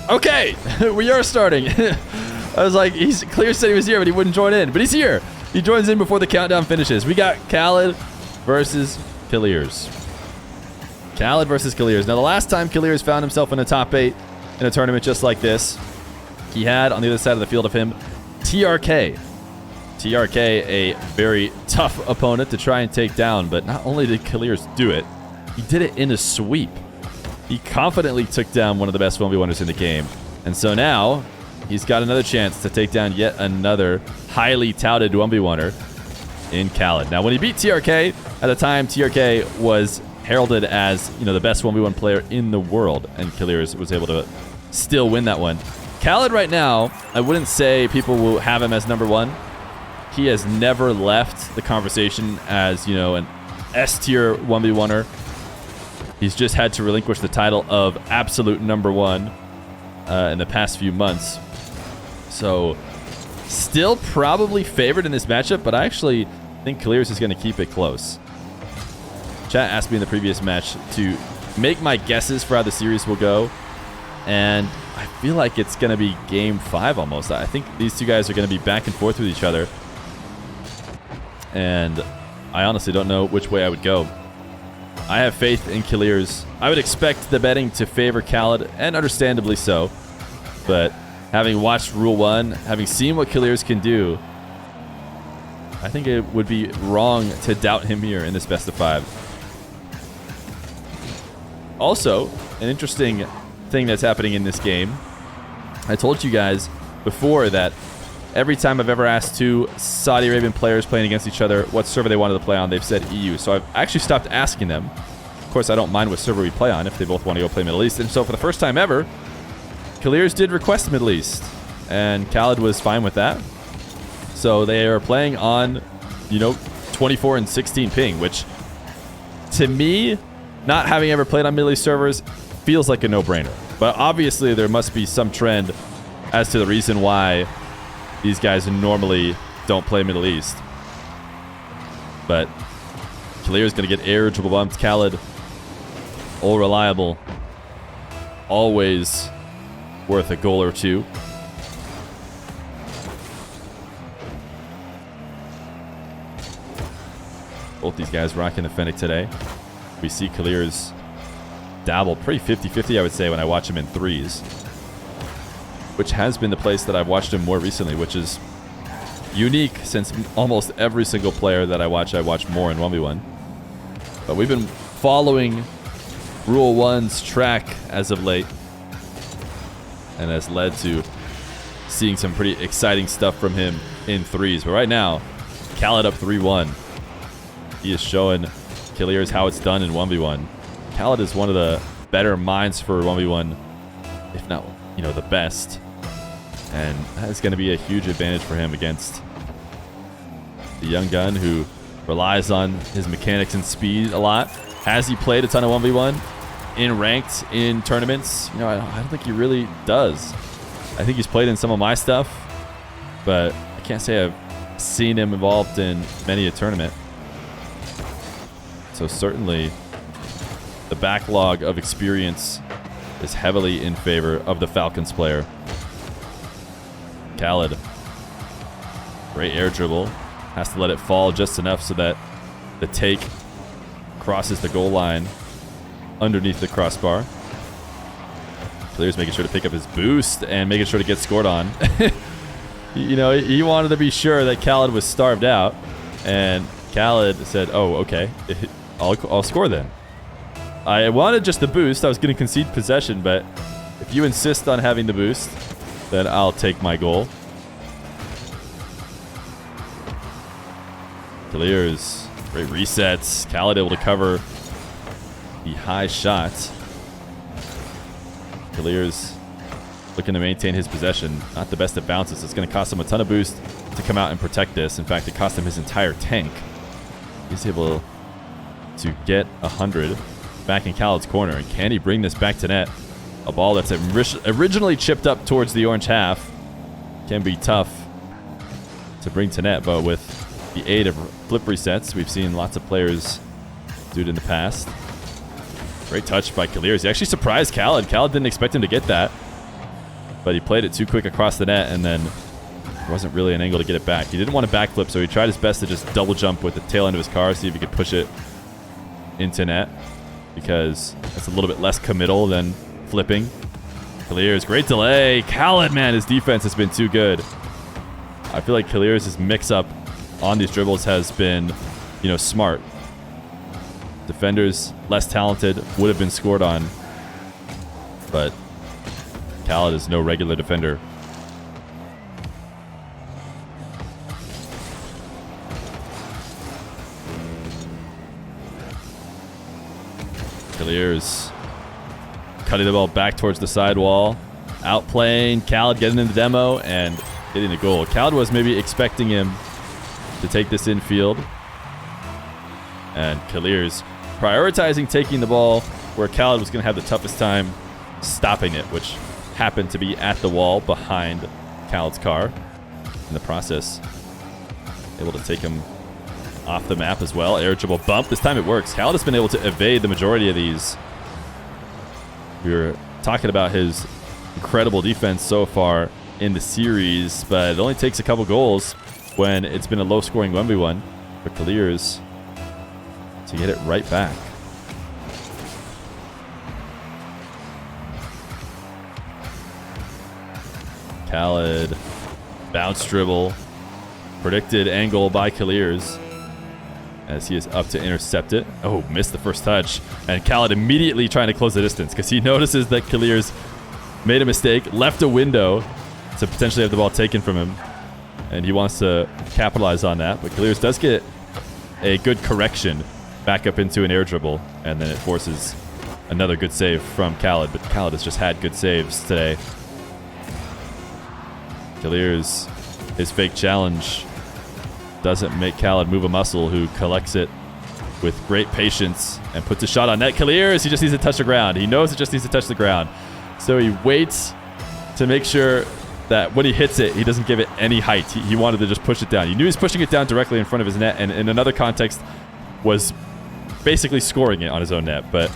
Okay, we are starting. I was like, Kiileerrz said he was here, but he wouldn't join in. But he's here. He joins in before the countdown finishes. We got oKhaliD versus Kiileerrz. oKhaliD versus Kiileerrz. Now, the last time Kiileerrz found himself in a top 8 in a tournament just like this, he had on the other side of the field of him TRK. TRK, a very tough opponent to try and take down, but not only did Kiileerrz do it, he did it in a sweep. He confidently took down one of the best 1v1ers in the game. And so now, he's got another chance to take down yet another highly touted 1v1er in oKhaliD. Now, when he beat TRK, at the time, TRK was heralded as, the best 1v1 player in the world, and Kiileerrz was able to still win that one. oKhaliD right now, I wouldn't say people will have him as #1. He has never left the conversation as, an S-tier 1v1er. He's just had to relinquish the title of absolute #1 in the past few months. So, still probably favored in this matchup, but I actually think Kiileerrz is going to keep it close. Chat asked me in the previous match to make my guesses for how the series will go, and I feel like it's going to be Game 5 almost. I think these two guys are going to be back and forth with each other, and I honestly don't know which way I would go. I have faith in Kiileerrz. I would expect the betting to favor oKhaliD, and understandably so. But having watched Rule 1, having seen what Kiileerrz can do, I think it would be wrong to doubt him here in this best of 5. Also, an interesting thing that's happening in this game. I told you guys before that every time I've ever asked two Saudi Arabian players playing against each other what server they wanted to play on, they've said EU. So I've actually stopped asking them. Of course, I don't mind what server we play on if they both want to go play Middle East. And so for the first time ever, Kiileerrz did request Middle East, and oKhaliD was fine with that. So they are playing on, 24 and 16 ping, which to me, not having ever played on Middle East servers, feels like a no-brainer. But obviously there must be some trend as to the reason why these guys normally don't play Middle East. But Kiileerrz going to get air triple bumped. oKhaliD, all reliable. Always worth a goal or two. Both these guys rocking the Fennec today. We see Kiileerrz dabble pretty 50-50, I would say, when I watch him in threes, which has been the place that I've watched him more recently, which is unique since almost every single player that I watch more in 1v1. But we've been following Rule 1's track as of late, and has led to seeing some pretty exciting stuff from him in threes. But right now, oKhaliD up 3-1. He is showing Kiileerrz how it's done in 1v1. oKhaliD is one of the better minds for 1v1, if not, the best. And that's going to be a huge advantage for him against the young gun who relies on his mechanics and speed a lot. Has he played a ton of 1v1 in ranked, in tournaments? I don't think he really does. I think he's played in some of my stuff, but I can't say I've seen him involved in many a tournament. So certainly the backlog of experience is heavily in favor of the Falcons player. oKhaliD, great air dribble. Has to let it fall just enough so that the take crosses the goal line underneath the crossbar. Kiileerrz making sure to pick up his boost and making sure to get scored on. He wanted to be sure that oKhaliD was starved out, and oKhaliD said, "Oh, okay, I'll score then." I wanted just the boost. I was going to concede possession, but if you insist on having the boost, then I'll take my goal. Kiileerrz, great resets. oKhaliD able to cover the high shot. Kiileerrz looking to maintain his possession. Not the best at bounces. It's going to cost him a ton of boost to come out and protect this. In fact, it cost him his entire tank. He's able to get 100 back in oKhaliD's corner. And can he bring this back to net? A ball that's originally chipped up towards the orange half. Can be tough to bring to net, but with the aid of flip resets, we've seen lots of players do it in the past. Great touch by Kiileerrz. He actually surprised oKhaliD. oKhaliD didn't expect him to get that. but he played it too quick across the net, and then there wasn't really an angle to get it back. He didn't want to backflip, so he tried his best to just double jump with the tail end of his car, see if he could push it into net, because that's a little bit less committal than flipping. Kiileerrz, great delay. oKhaliD, man, his defense has been too good. I feel like Kiileerrz's mix-up on these dribbles has been, you know, smart. Defenders less talented would have been scored on, but oKhaliD is no regular defender. Kiileerrz cutting the ball back towards the sidewall, outplaying oKhaliD, getting in the demo and hitting the goal. oKhaliD was maybe expecting him to take this infield, and Kiileerrz prioritizing taking the ball where oKhaliD was going to have the toughest time stopping it, which happened to be at the wall behind oKhaliD's car. In the process, able to take him off the map as well. Air dribble bump. This time it works. oKhaliD has been able to evade the majority of these. We were talking about his incredible defense so far in the series, but it only takes a couple goals when it's been a low-scoring 1v1 for Kiileerrz to get it right back. oKhaliD, bounce dribble, predicted angle by Kiileerrz as he is up to intercept it. Oh, missed the first touch, and oKhaliD immediately trying to close the distance because he notices that Kiileerrz made a mistake, left a window to potentially have the ball taken from him, and he wants to capitalize on that. But Kiileerrz does get a good correction back up into an air dribble, and then it forces another good save from oKhaliD. But oKhaliD has just had good saves today. Kiileerrz, his fake challenge doesn't make oKhaliD move a muscle, who collects it with great patience and puts a shot on net. Kiileerrz, he just needs to touch the ground. He knows it just needs to touch the ground. So he waits to make sure that when he hits it, he doesn't give it any height. He wanted to just push it down. He knew he was pushing it down directly in front of his net, and in another context was basically scoring it on his own net. But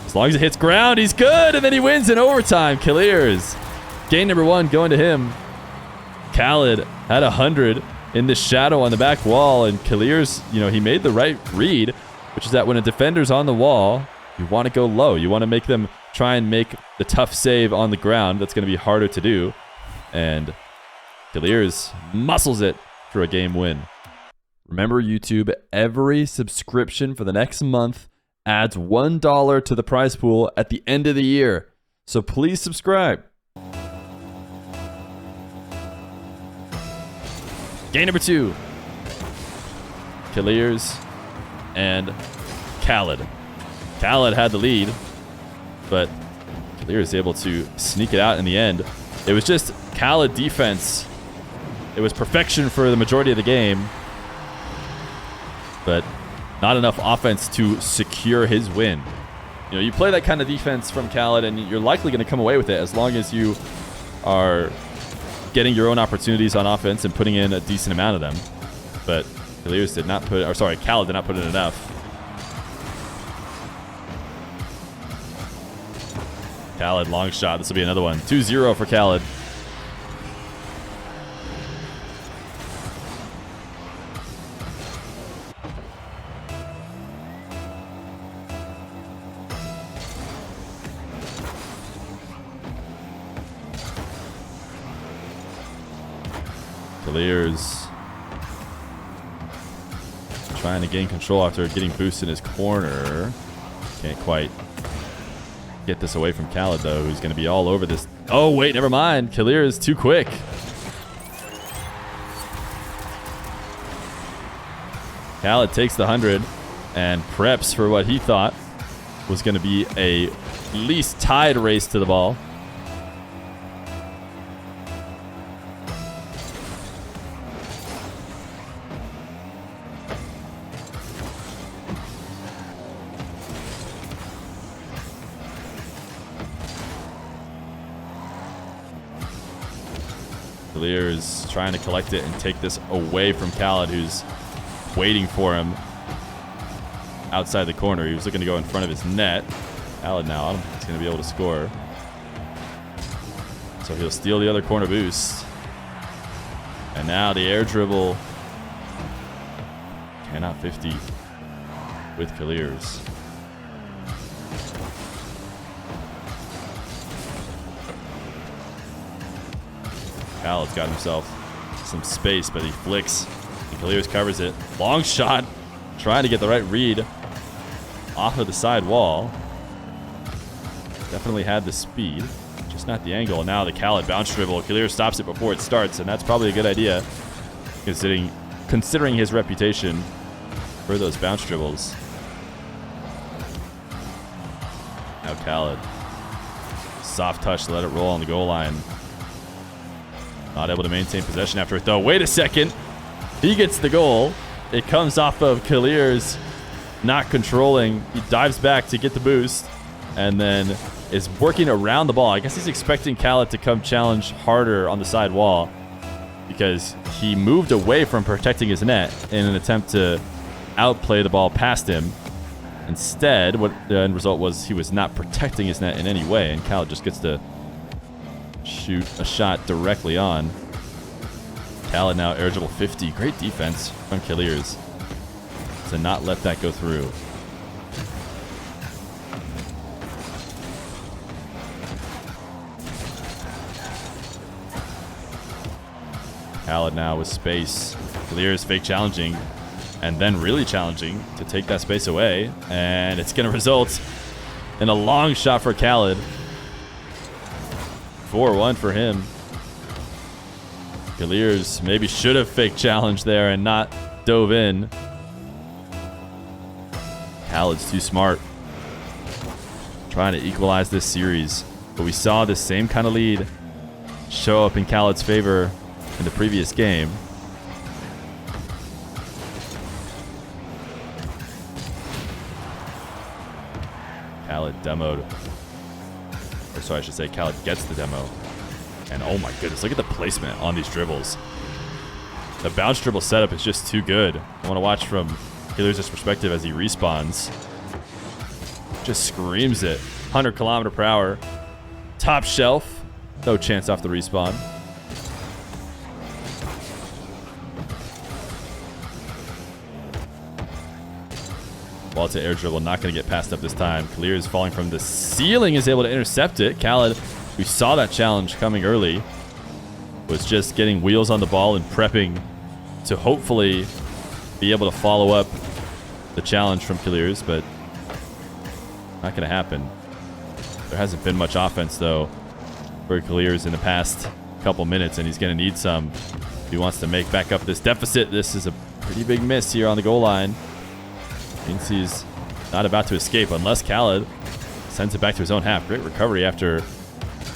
as long as it hits ground, he's good, and then he wins in overtime. Kiileerrz, game number 1 going to him. oKhaliD had 100 in the shadow on the back wall, and Kiileerrz, you know, he made the right read, which is that when a defender's on the wall, you want to go low. You want to make them try and make the tough save on the ground. That's going to be harder to do. And Kiileerrz muscles it for a game win. Remember, YouTube, every subscription for the next month adds $1 to the prize pool at the end of the year. So please subscribe. Game number 2. Kiileerrz and oKhaliD. oKhaliD had the lead, but Kiileerrz is able to sneak it out in the end. It was just oKhaliD defense. It was perfection for the majority of the game, but not enough offense to secure his win. You know, you play that kind of defense from oKhaliD, and you're likely going to come away with it as long as you are getting your own opportunities on offense and putting in a decent amount of them. But oKhaliD did not put in enough. oKhaliD, long shot. This will be another one. 2-0 for oKhaliD. Kiileerrz trying to gain control after getting boosted in his corner. Can't quite get this away from oKhaliD, though, who's going to be all over this. Oh, wait, never mind. Kiileerrz too quick. oKhaliD takes the 100 and preps for what he thought was going to be a at least tied race to the ball. Kiileerrz trying to collect it and take this away from oKhaliD, who's waiting for him outside the corner. He was looking to go in front of his net. oKhaliD now, he's going to be able to score. So he'll steal the other corner boost. And now the air dribble. Cannot 50 with Kiileerrz. KhaliD's got himself some space, but he flicks. And Kiileerrz covers it. Long shot. Trying to get the right read off of the side wall. Definitely had the speed. Just not the angle. Now the KhaliD bounce dribble. Kiileerrz stops it before it starts, and that's probably a good idea considering his reputation for those bounce dribbles. Now KhaliD. Soft touch to let it roll on the goal line. Not able to maintain possession after it, though. Wait a second. He gets the goal. It comes off of Kiileerrz not controlling. He dives back to get the boost and then is working around the ball. I guess he's expecting KhaliD to come challenge harder on the side wall because he moved away from protecting his net in an attempt to outplay the ball past him. Instead, what the end result was, he was not protecting his net in any way, and KhaliD just gets to shoot a shot directly on. KhaliD now air dribble 50. Great defense from Kiileerrz to not let that go through. KhaliD now with space. Kiileerrz fake challenging and then really challenging to take that space away. And it's going to result in a long shot for KhaliD. 4-1 for him. Kiileerrz maybe should have fake challenged there and not dove in. KhaliD's too smart. Trying to equalize this series. But we saw this same kind of lead show up in KhaliD's favor in the previous game. KhaliD demoed. Or sorry, I should say KhaliD gets the demo. And oh my goodness, look at the placement on these dribbles. The bounce dribble setup is just too good. I want to watch from Kiileerrz's perspective as he respawns. Just screams it. 100 km/h. Top shelf. No chance off the respawn. Ball to air dribble, not going to get passed up this time. Kiileerrz falling from the ceiling is able to intercept it. KhaliD, we saw that challenge coming early, was just getting wheels on the ball and prepping to hopefully be able to follow up the challenge from Kiileerrz, but not going to happen. There hasn't been much offense, though, for Kiileerrz in the past couple minutes, and he's going to need some if he wants to make back up this deficit. This is a pretty big miss here on the goal line. Thinks he's not about to escape unless KhaliD sends it back to his own half. Great recovery after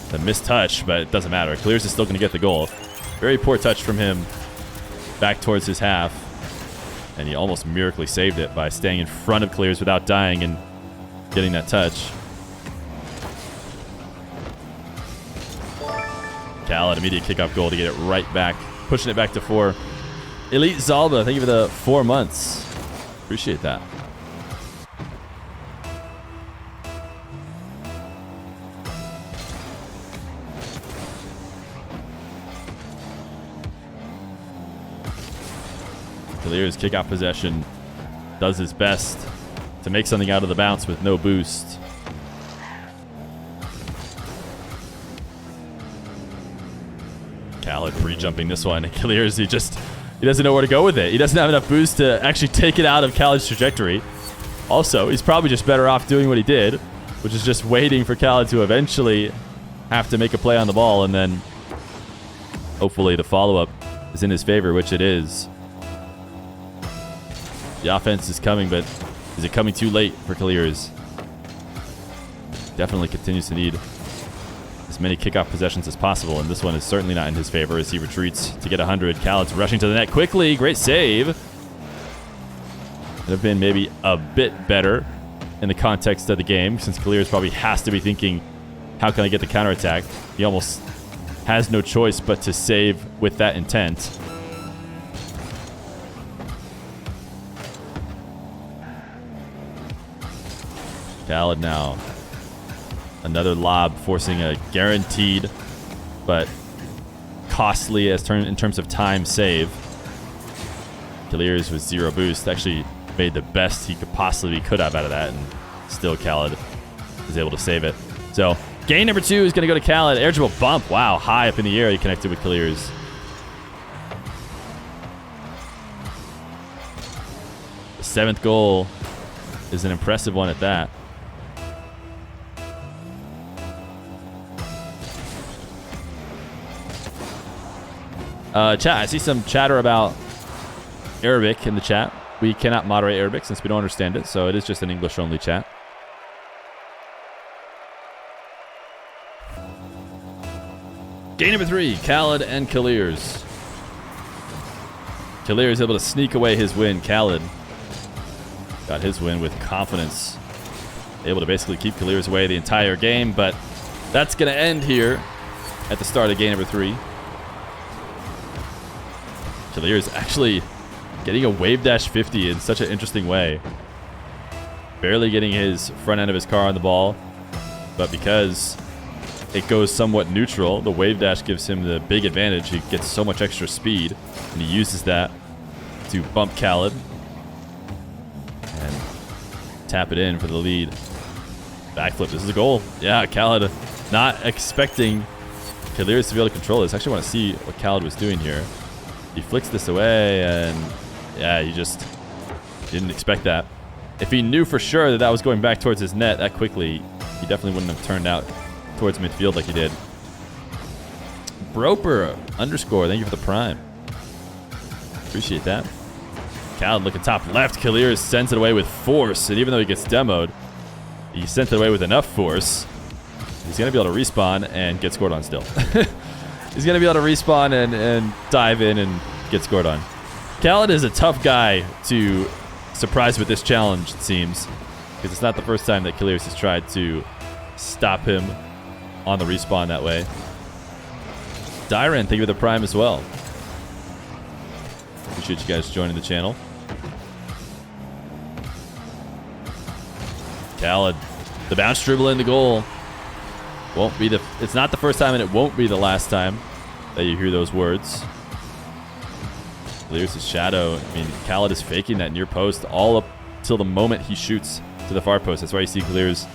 the missed touch, but it doesn't matter. Kiileerrz is still going to get the goal. Very poor touch from him back towards his half. And he almost miraculously saved it by staying in front of Kiileerrz without dying and getting that touch. KhaliD, immediate kickoff goal to get it right back. Pushing it back to 4. Elite Zalba, thank you for the 4 months. Appreciate that. Kiileerrz kickoff possession does his best to make something out of the bounce with no boost. KhaliD pre-jumping this one. And Kiileerrz, he doesn't know where to go with it. He doesn't have enough boost to actually take it out of KhaliD's trajectory. Also, he's probably just better off doing what he did, which is just waiting for KhaliD to eventually have to make a play on the ball, and then hopefully the follow-up is in his favor, which it is. The offense is coming, but is it coming too late for Kiileerrz? Definitely continues to need as many kickoff possessions as possible, and this one is certainly not in his favor as he retreats to get 100. KhaliD's rushing to the net quickly. Great save. Would have been maybe a bit better in the context of the game, since Kiileerrz probably has to be thinking, how can I get the counterattack? He almost has no choice but to save with that intent. KhaliD now. Another lob, forcing a guaranteed but costly in terms of time save. Kiileerrz with 0 boost actually made the best he could have out of that, and still oKhaliD is able to save it. So gain number 2 is going to go to oKhaliD. Air dribble bump. Wow, high up in the air he connected with Kiileerrz. The 7th goal is an impressive one at that. Chat, I see some chatter about Arabic in the chat. We cannot moderate Arabic since we don't understand it, so it is just an English-only chat. Game number 3, oKhaliD and Kiileerrz. Kiileerrz able to sneak away his win. oKhaliD got his win with confidence. Able to basically keep Kiileerrz away the entire game, but that's going to end here at the start of game number 3. Kiileerrz actually getting a wave dash 50 in such an interesting way. Barely getting his front end of his car on the ball, but because it goes somewhat neutral, the wave dash gives him the big advantage. He gets so much extra speed, and he uses that to bump oKhaliD and tap it in for the lead. Backflip. This is a goal. Yeah, oKhaliD not expecting Kiileerrz to be able to control this. I actually want to see what oKhaliD was doing here. He flicks this away, and yeah, he just didn't expect that. If he knew for sure that that was going back towards his net that quickly, he definitely wouldn't have turned out towards midfield like he did. Broper _ thank you for the prime. Appreciate that. oKhaliD looking top left. Kiileerrz sends it away with force, and even though he gets demoed, he sent it away with enough force. He's going to be able to respawn and get scored on still. He's going to be able to respawn and dive in and get scored on. oKhaliD is a tough guy to surprise with this challenge, it seems, because it's not the first time that Kiileerrz has tried to stop him on the respawn that way. Dyran, thank you for the prime as well. Appreciate you guys joining the channel. oKhaliD, the bounce dribble in the goal. Won't be it's not the first time, and it won't be the last time that you hear those words. Kiileerrz's shadow. I mean, oKhaliD is faking that near post all up till the moment he shoots to the far post. That's why you see Kiileerrz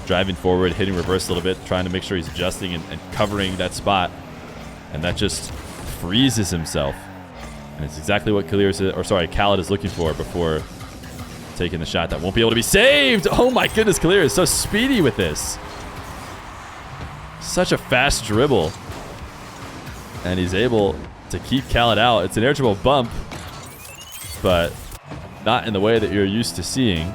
driving forward, hitting reverse a little bit, trying to make sure he's adjusting and covering that spot. And that just freezes himself. And it's exactly what oKhaliD is looking for before taking the shot that won't be able to be saved. Oh my goodness, Kiileerrz is so speedy with this. Such a fast dribble. And he's able to keep oKhaliD out. It's an air dribble bump, but not in the way that you're used to seeing.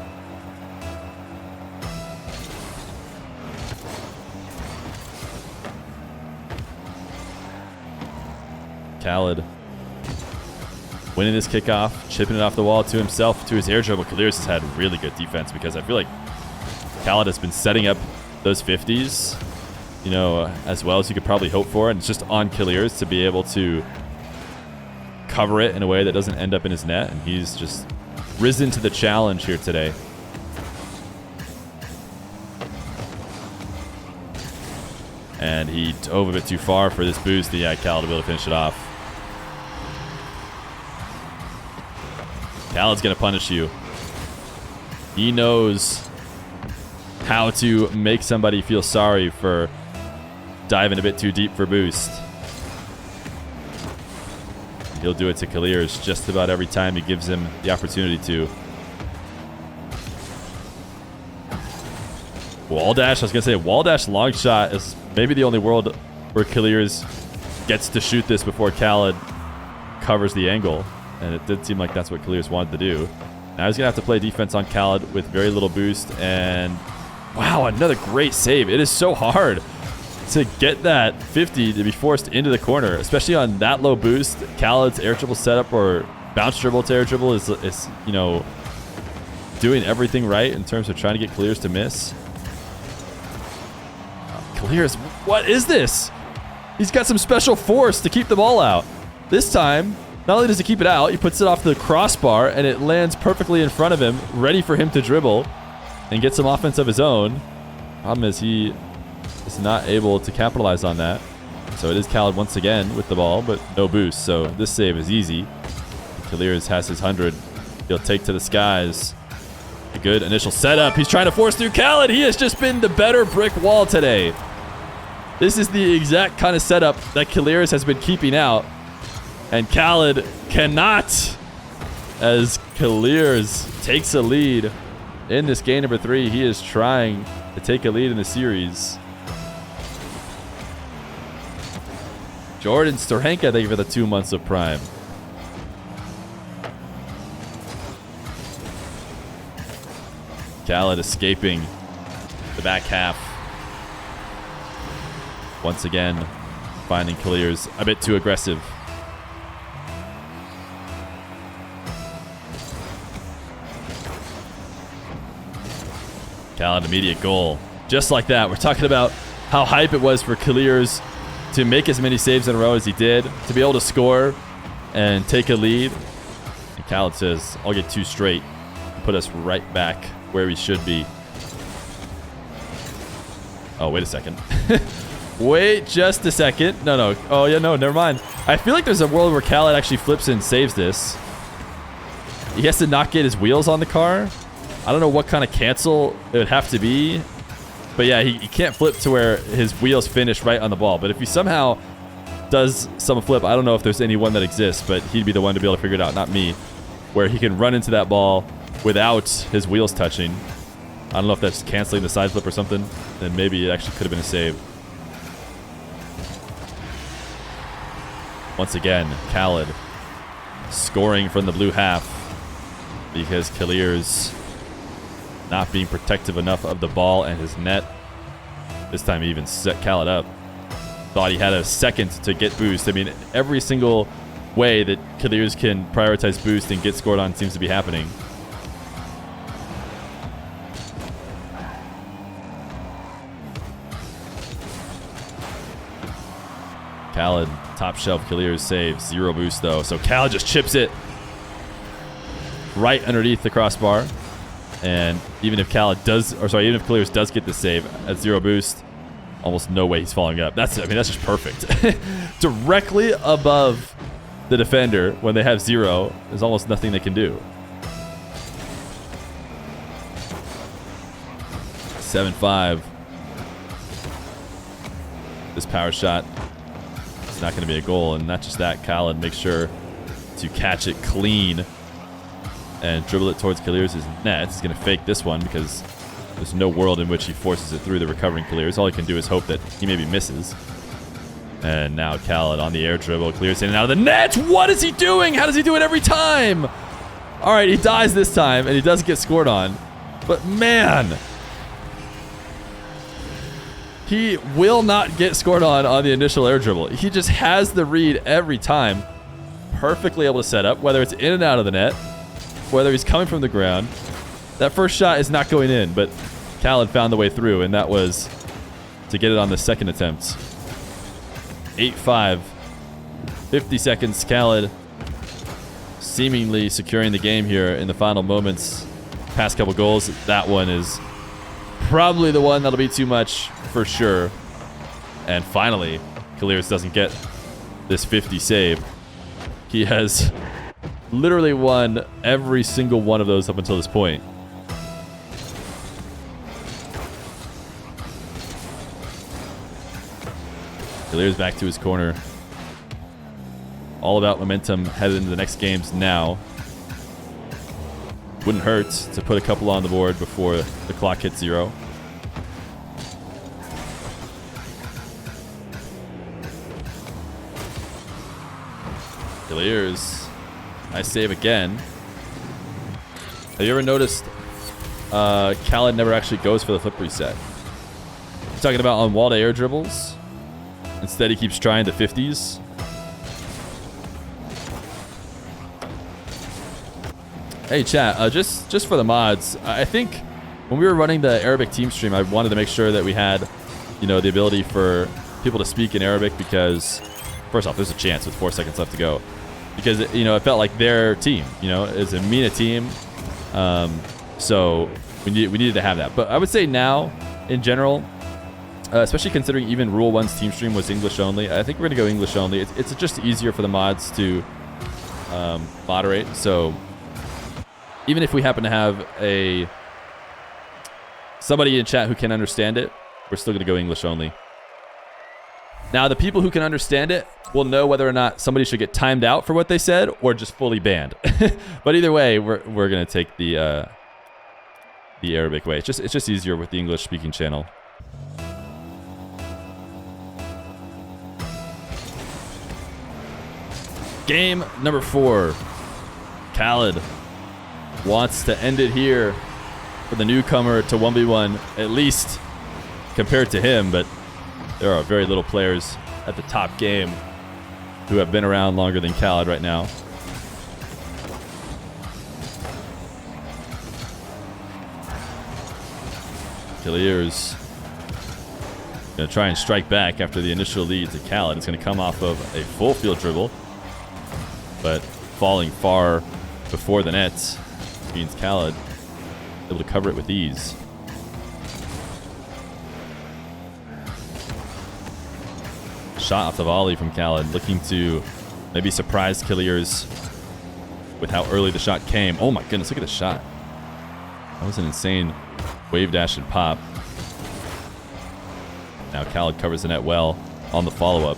oKhaliD winning this kickoff, chipping it off the wall to himself, to his air dribble. Kiileerrz has had really good defense, because I feel like oKhaliD has been setting up those 50s, you know, as well as you could probably hope for. And it's just on Kiileerrz to be able to cover it in a way that doesn't end up in his net. And he's just risen to the challenge here today. And he dove a bit too far for this boost. Yeah, oKhaliD will be able to finish it off. oKhaliD's going to punish you. He knows how to make somebody feel sorry for diving a bit too deep for boost. He'll do it to Kiileerrz just about every time he gives him the opportunity to. Wall dash, I was going to say, wall dash long shot is maybe the only world where Kiileerrz gets to shoot this before oKhaliD covers the angle. And it did seem like that's what Kiileerrz wanted to do. Now he's going to have to play defense on oKhaliD with very little boost. And wow, another great save. It is so hard to get that 50 to be forced into the corner, especially on that low boost. oKhaliD's air dribble setup or bounce dribble to air dribble is you know, doing everything right in terms of trying to get Kiileerrz to miss. Kiileerrz, what is this? He's got some special force to keep the ball out. This time, not only does he keep it out, he puts it off the crossbar, and it lands perfectly in front of him, ready for him to dribble and get some offense of his own. Problem is he is not able to capitalize on that. So it is Khaled once again with the ball, but no boost. So this save is easy. Kiileerrz has his 100. He'll take to the skies. A good initial setup. He's trying to force through Khaled. He has just been the better brick wall today. This is the exact kind of setup that Kiileerrz has been keeping out. And Khaled cannot, as Kiileerrz takes a lead in this game number 3. He is trying to take a lead in the series. Jordan Storenka, thank you for the 2 months of Prime. Khaled escaping the back half. Once again, finding Kiileerrz a bit too aggressive. Khaled, immediate goal. Just like that. We're talking about how hype it was for Kiileerrz to make as many saves in a row as he did, to be able to score and take a lead. And Khaled says, I'll get 2 straight and put us right back where we should be. Oh, wait a second. Wait just a second. No. Oh, yeah, no, never mind. I feel like there's a world where Khaled actually flips and saves this. He has to not get his wheels on the car. I don't know what kind of cancel it would have to be. But yeah, he can't flip to where his wheels finish right on the ball. But if he somehow does some flip, I don't know if there's anyone that exists, but he'd be the one to be able to figure it out, not me. Where he can run into that ball without his wheels touching. I don't know if that's canceling the side flip or something. Then maybe it actually could have been a save. Once again, Khaled scoring from the blue half because Kiileerrz not being protective enough of the ball and his net. This time he even set Khaled up. Thought he had a second to get boost. I mean, every single way that Kiileerrz can prioritize boost and get scored on seems to be happening. Khaled, top shelf, Kiileerrz saves. 0 boost though. So Khaled just chips it right underneath the crossbar. And even if even if Kiileerrz does get the save at 0 boost, almost no way he's following up. That's just perfect. Directly above the defender when they have 0, there's almost nothing they can do. 7-5. This power shot is not going to be a goal, and not just that, Khaled makes sure to catch it clean and dribble it towards Kiileerrz's net. He's going to fake this one because there's no world in which he forces it through the recovering Kiileerrz. All he can do is hope that he maybe misses. And now Khaled on the air dribble. Kiileerrz in and out of the net. What is he doing? How does he do it every time? All right, he dies this time, and he doesn't get scored on. But man, he will not get scored on the initial air dribble. He just has the read every time. Perfectly able to set up, whether it's in and out of the net, whether he's coming from the ground. That first shot is not going in, but Khaled found the way through, and that was to get it on the second attempt. 8-5. 50 seconds. Khaled seemingly securing the game here in the final moments. Past couple goals. That one is probably the one that'll be too much for sure. And finally, Kiileerrz doesn't get this 50 save. He has literally won every single one of those up until this point. Kiileerrz back to his corner. All about momentum headed into the next games now. Wouldn't hurt to put a couple on the board before the clock hits 0. Kiileerrz. Nice save again. Have you ever noticed Khaled never actually goes for the flip reset? I'm talking about on wall to air dribbles. Instead, he keeps trying the 50s. Hey, chat. Just for the mods, I think when we were running the Arabic team stream, I wanted to make sure that we had, the ability for people to speak in Arabic because, first off, there's a chance with 4 seconds left to go. Because, it felt like their team, it's a MENA team. So we needed to have that. But I would say now, in general, especially considering even Rule 1's team stream was English only. I think we're going to go English only. It's just easier for the mods to moderate. So even if we happen to have somebody in chat who can understand it, we're still going to go English only. Now, the people who can understand it will know whether or not somebody should get timed out for what they said or just fully banned. But either way, we're going to take the Arabic way. It's just easier with the English speaking channel. Game number 4. oKhaliD wants to end it here for the newcomer to 1v1, at least compared to him, but there are very little players at the top game who have been around longer than oKhaliD right now. Kiileerrz going to try and strike back after the initial lead to oKhaliD. It's going to come off of a full field dribble, but falling far before the net means oKhaliD able to cover it with ease. Shot off the volley from oKhaliD, looking to maybe surprise Kiileerrz with how early the shot came. Oh my goodness, look at the shot. That was an insane wave dash and pop. Now oKhaliD covers the net well on the follow-up.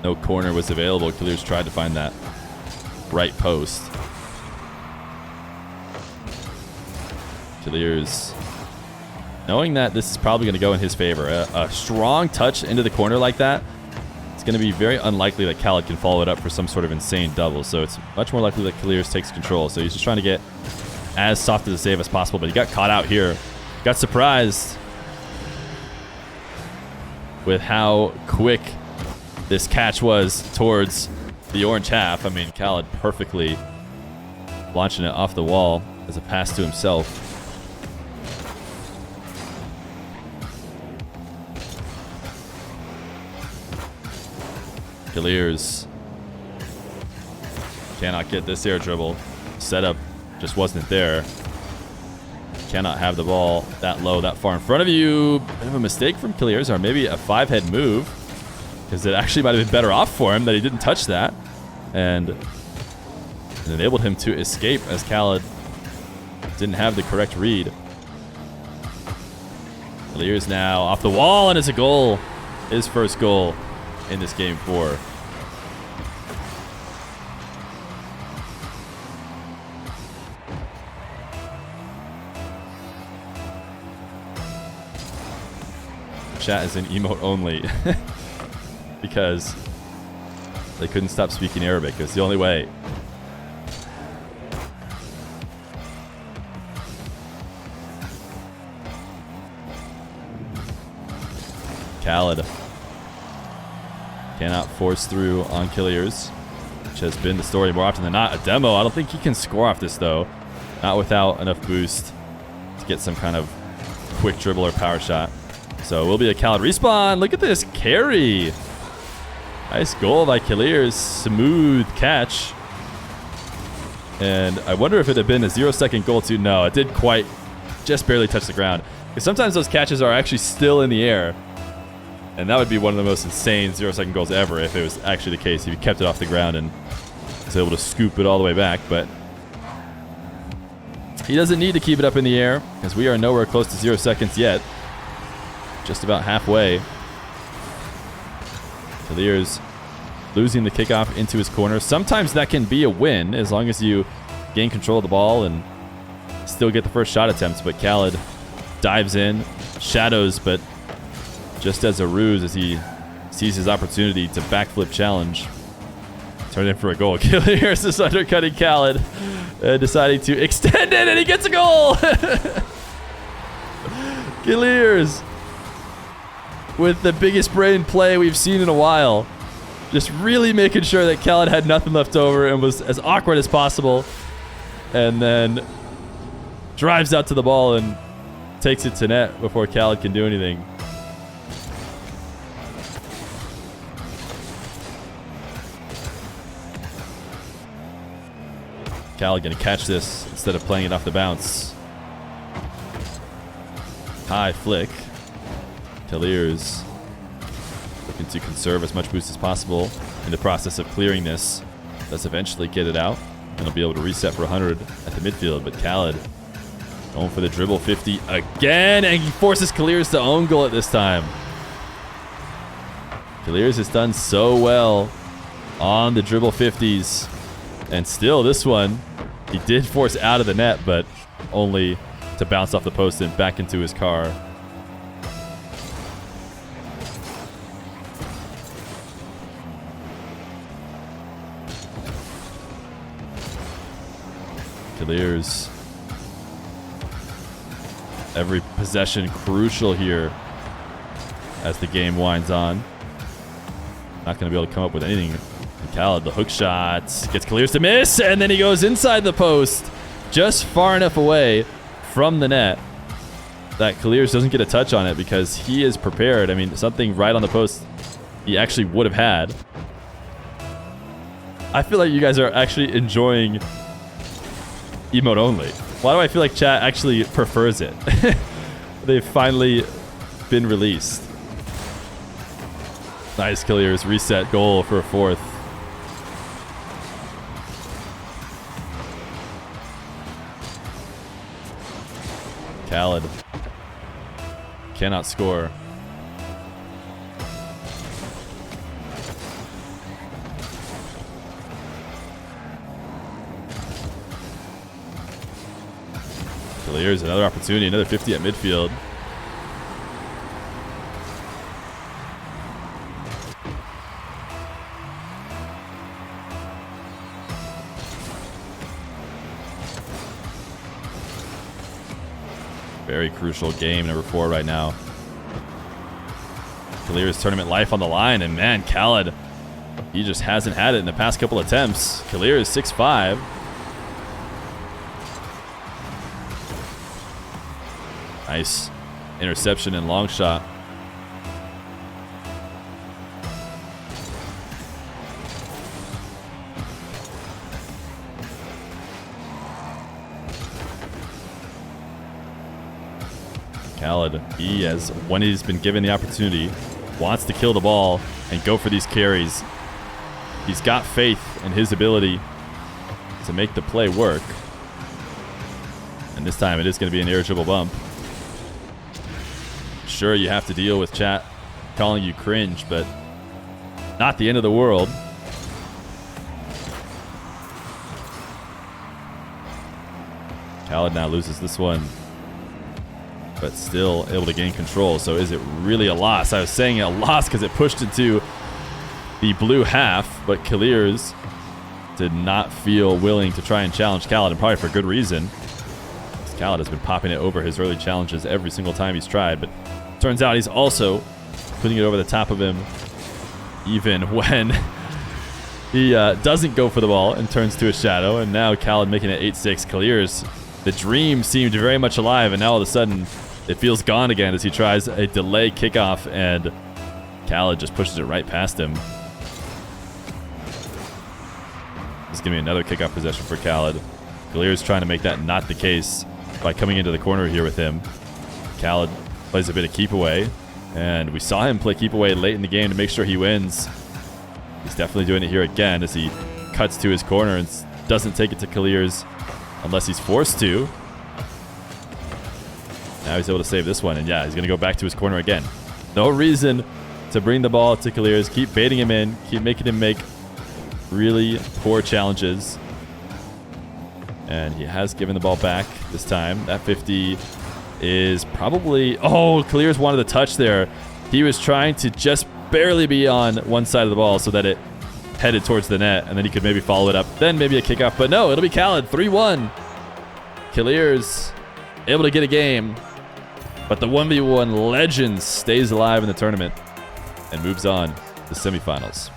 No corner was available. Kiileerrz tried to find that right post. Kiileerrz, knowing that this is probably going to go in his favor, a strong touch into the corner like that, it's going to be very unlikely that oKhaliD can follow it up for some sort of insane double. So it's much more likely that Kiileerrz takes control. So he's just trying to get as soft as a save as possible, but he got caught out here. Got surprised with how quick this catch was towards the orange half. I mean, oKhaliD perfectly launching it off the wall as a pass to himself. Kiileerrz cannot get this air dribble. Setup just wasn't there. Cannot have the ball that low, that far in front of you. Bit of a mistake from Kiileerrz, or maybe a 5-head move, because it actually might have been better off for him that he didn't touch that, and it enabled him to escape as oKhaliD didn't have the correct read. Kiileerrz now off the wall, and it's a goal. His first goal in this game 4. Chat is in emote only because they couldn't stop speaking Arabic. It's the only way. oKhaliD cannot force through on Kiileerrz, which has been the story more often than not. A demo. I don't think he can score off this, though. Not without enough boost to get some kind of quick dribble or power shot. So it will be a oKhaliD respawn. Look at this carry. Nice goal by Kiileerrz. Smooth catch. And I wonder if it had been a 0-second goal too. No, it did quite just barely touch the ground. Because sometimes those catches are actually still in the air. And that would be one of the most insane 0-second goals ever if it was actually the case. If he kept it off the ground and was able to scoop it all the way back. But he doesn't need to keep it up in the air because we are nowhere close to 0 seconds yet. Just about halfway. Kiileerrz losing the kickoff into his corner. Sometimes that can be a win as long as you gain control of the ball and still get the first shot attempts. But oKhaliD dives in, shadows, but just as a ruse as he sees his opportunity to backflip challenge. Turn it in for a goal. Kiileerrz is undercutting oKhaliD, deciding to extend it, and he gets a goal! Kiileerrz with the biggest brain play we've seen in a while. Just really making sure that oKhaliD had nothing left over and was as awkward as possible. And then drives out to the ball and takes it to net before oKhaliD can do anything. oKhaliD going to catch this instead of playing it off the bounce. High flick. Kiileerrz looking to conserve as much boost as possible in the process of clearing this. Does eventually get it out, and he'll be able to reset for 100 at the midfield. But oKhaliD going for the dribble 50 again, and he forces Kiileerrz to own goal at this time. Kiileerrz has done so well on the dribble 50s, and still this one, he did force out of the net, but only to bounce off the post and back into his car. Kiileerrz. Every possession crucial here as the game winds on. Not going to be able to come up with anything. oKhaliD, the hook shot, gets Kiileerrz to miss, and then he goes inside the post, just far enough away from the net that Kiileerrz doesn't get a touch on it because he is prepared. I mean, something right on the post he actually would have had. I feel like you guys are actually enjoying emote only. Why do I feel like chat actually prefers it? They've finally been released. Nice Kiileerrz reset goal for a fourth. oKhaliD cannot score. Kiileerrz, another opportunity, another 50 at midfield. Very crucial game, number 4 right now. Kiileerrz tournament life on the line, and man, oKhaliD, he just hasn't had it in the past couple attempts. Kiileerrz 6'5". Nice interception and long shot. oKhaliD, he has, when he's been given the opportunity, wants to kill the ball and go for these carries. He's got faith in his ability to make the play work. And this time it is going to be an air dribble bump. Sure, you have to deal with chat calling you cringe, but not the end of the world. oKhaliD now loses this one, but still able to gain control. So is it really a loss? I was saying a loss because it pushed into the blue half, but Kiileerrz did not feel willing to try and challenge oKhaliD, and probably for good reason. oKhaliD has been popping it over his early challenges every single time he's tried, but turns out he's also putting it over the top of him even when he doesn't go for the ball and turns to a shadow. And now oKhaliD making it 8-6. Kiileerrz, the dream seemed very much alive, and now all of a sudden it feels gone again as he tries a delay kickoff, and oKhaliD just pushes it right past him. This is going to be another kickoff possession for oKhaliD. Kiileerrz trying to make that not the case by coming into the corner here with him. oKhaliD plays a bit of keep away, and we saw him play keep away late in the game to make sure he wins. He's definitely doing it here again as he cuts to his corner and doesn't take it to Kiileerrz unless he's forced to. Now he's able to save this one, and yeah, he's going to go back to his corner again. No reason to bring the ball to Kiileerrz. Keep baiting him in, keep making him make really poor challenges. And he has given the ball back this time. That 50 is probably... Oh, Kiileerrz wanted the touch there. He was trying to just barely be on one side of the ball so that it headed towards the net, and then he could maybe follow it up. Then maybe a kickoff. But no, it'll be oKhaliD. 3-1. Kiileerrz able to get a game. But the 1v1 legend stays alive in the tournament and moves on to the semifinals.